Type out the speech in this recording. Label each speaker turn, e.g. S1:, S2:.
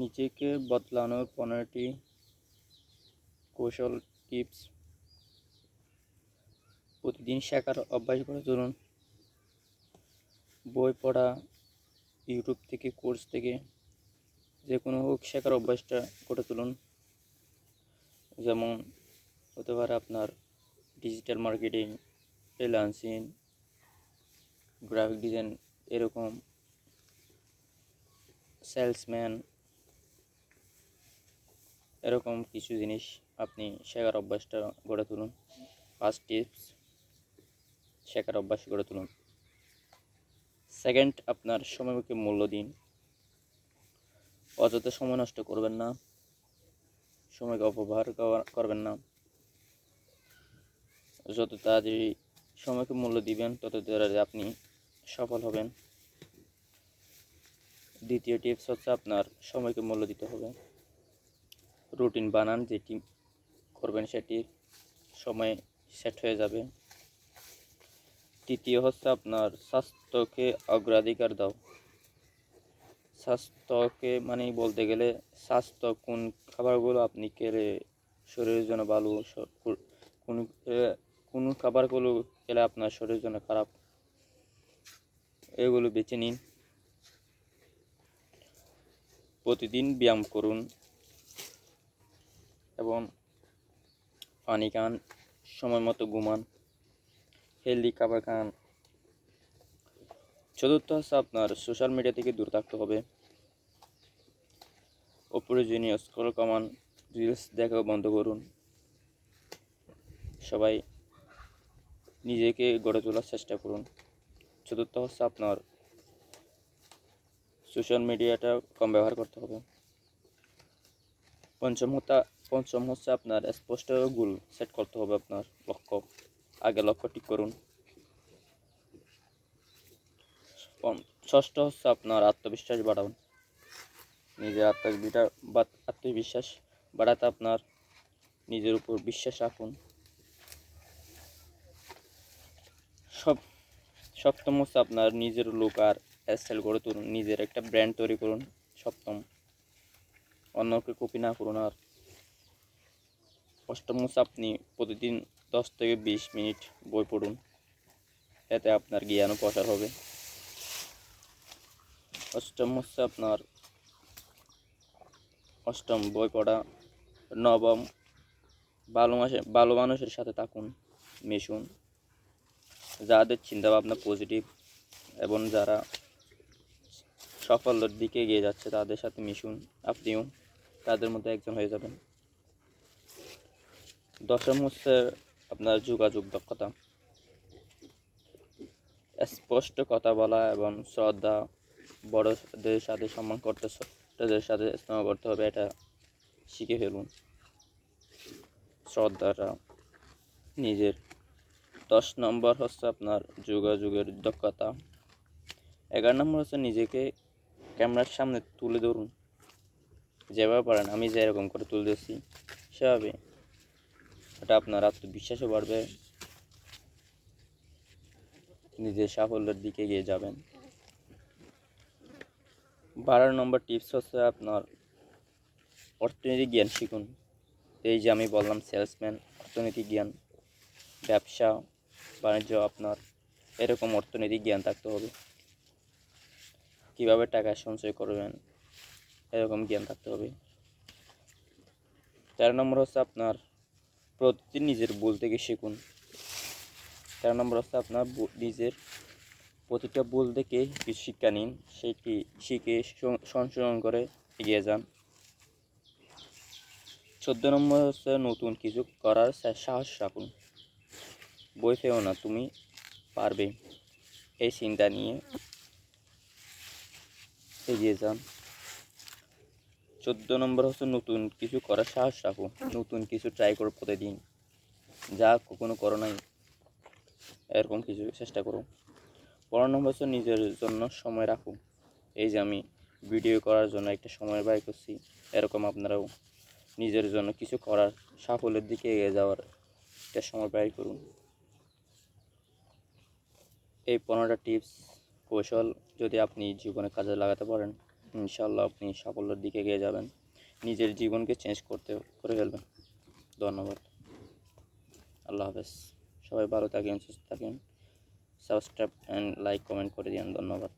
S1: নিজেকে বদলানোর 15টি কৌশল টিপস। প্রতিদিন শেখার অভ্যাস গড়ে তুলুন। বই পড়া, ইউটিউব থেকে, কোর্স থেকে, যে কোনো হোক শেখার অভ্যাসটা গড়ে তুলুন। যেমন হতে পারে আপনার digital marketing, freelancing, graphic design, এরকম সেলসম্যান, এরকম কিছু জিনিস আপনি শেখার অভ্যাসটা গড়ে তুলুন। ফার্স্ট টিপস, শেখার অভ্যাস গড়ে তুলুন। সেকেন্ড, আপনার সময়কে মূল্য দিন। অযথা সময় নষ্ট করবেন না, সময়কে অপব্যবহার করবেন না। যত তাড়াতাড়ি সময়কে মূল্য দিবেন তত তাড়াতাড়ি আপনি সফল হবেন। দ্বিতীয় টিপস হচ্ছে আপনার সময়কে মূল্য দিতে হবে। রুটিন বানান, যেটি করবেন সেটি সময় সেট হয়ে যাবে। তৃতীয় হচ্ছে আপনার স্বাস্থ্যকে অগ্রাধিকার দাও। স্বাস্থ্যকে মানে বলতে গেলে স্বাস্থ্য কোন খাবারগুলো আপনি খেলে শরীরের জন্য ভালো, কোন কোন খাবারগুলো খেলে আপনার শরীরের জন্য খারাপ, এগুলো বেছে নিন। প্রতিদিন ব্যায়াম করুন এবং পানি খান, সময় মতো ঘুমান, হেলদি খাবার খান। চতুর্থ হচ্ছে আপনার সোশ্যাল মিডিয়া থেকে দূর থাকতে হবে। অপ্রয়োজনীয় স্ক্রল কমান, রিলস দেখা বন্ধ করুন। সবাই নিজেকে গড়ে তোলার চেষ্টা করুন। চতুর্থ হচ্ছে আপনার সোশ্যাল মিডিয়াটা কম ব্যবহার করতে হবে। পঞ্চম হচ্ছে আপনার স্পষ্ট গোল সেট করতে হবে। আপনার লক্ষ্য ঠিক করুন। ষষ্ঠ হচ্ছে আপনার আত্মবিশ্বাস বাড়ান। নিজের আত্মবিশ্বাস বাড়াতে আপনার নিজের উপর বিশ্বাস রাখুন। সপ্তম হচ্ছে আপনার নিজের লুক আর স্টাইল গড়ে তুলুন। নিজের একটা ব্র্যান্ড তৈরি করুন। সপ্তম, অন্যকে কপি না করুন। আর অষ্টম হচ্ছে আপনি প্রতিদিন 10 থেকে 20 মিনিট বই পড়ুন, এতে আপনার জ্ঞানও প্রসার হবে। অষ্টম বই পড়া। নবম, ভালো মানুষের সাথে থাকুন, মিশুন। যাদের চিন্তাভাবনা পজিটিভ এবং যারা সাফল্যের দিকে এগিয়ে যাচ্ছে তাদের সাথে মিশুন, আপনিও তাদের মধ্যে একজন হয়ে যাবেন। দশম হচ্ছে আপনার যোগাযোগ দক্ষতা। স্পষ্ট কথা বলা এবং শ্রদ্ধা, বড়দের সাথে সম্মান করতে, ছোটদের সাথে স্নেহ করতে হবে, এটা শিখে ফেলুন। শ্রদ্ধাটা নিজের। 10 নম্বর হচ্ছে আপনার যোগাযোগের দক্ষতা। 11 নম্বর হচ্ছে নিজেকে ক্যামেরার সামনে তুলে ধরুন। যেভাবে পারেন, আমি যেরকম করে তুলে ধরছি সেভাবে, এটা আপনার আত্মবিশ্বাসও বাড়বে, নিজের সাফল্যের দিকে এগিয়ে যাবেন। 12 নম্বর টিপস হচ্ছে আপনার অর্থনৈতিক জ্ঞান শিখুন। এই যে আমি বললাম সেলসম্যান, অর্থনৈতিক জ্ঞান, ব্যবসা বাণিজ্য, আপনার এরকম অর্থনৈতিক জ্ঞান থাকতে হবে। কীভাবে টাকা সঞ্চয় করবেন, এরকম জ্ঞান থাকতে হবে। 13 নম্বর হচ্ছে আপনার প্রতিদিন নিজের ভুল থেকে শিখুন। 13 নম্বর হচ্ছে আপনার নিজের প্রতিটা ভুল থেকে কিছু শিক্ষা নিন, সেটি শিখে সংশোধন করে এগিয়ে যান। 14 নম্বর হচ্ছে নতুন কিছু করার সাহস রাখুন। বই পেও না, তুমি পারবে, এই চিন্তা নিয়ে এগিয়ে যান। 14 নম্বর হচ্ছে নতুন কিছু করার সাহস রাখুন। নতুন কিছু ট্রাই করো প্রতিদিন, যা কখনো করো নাই এরকম কিছু চেষ্টা করো। 15 নম্বর হচ্ছে নিজের জন্য সময় রাখুন। এই যে আমি ভিডিও করার জন্য একটা সময় ব্যয় করছি, এরকম আপনারাও নিজের জন্য কিছু করার, সাফল্যের দিকে এগিয়ে যাওয়ার একটা সময় ব্যয় করুন। এই 15টা টিপস কৌশল যদি আপনি জীবনে কাজে লাগাতে পারেন, ইনশাআল্লাহ আপনি সাফল্যের দিকে এগিয়ে যাবেন, নিজের জীবনকে চেঞ্জ করে ফেলবেন। ধন্যবাদ। আল্লাহ হাফেজ। সবাই ভালো থাকেন, সুস্থ থাকেন। সাবস্ক্রাইব অ্যান্ড লাইক কমেন্ট করে দিন। ধন্যবাদ।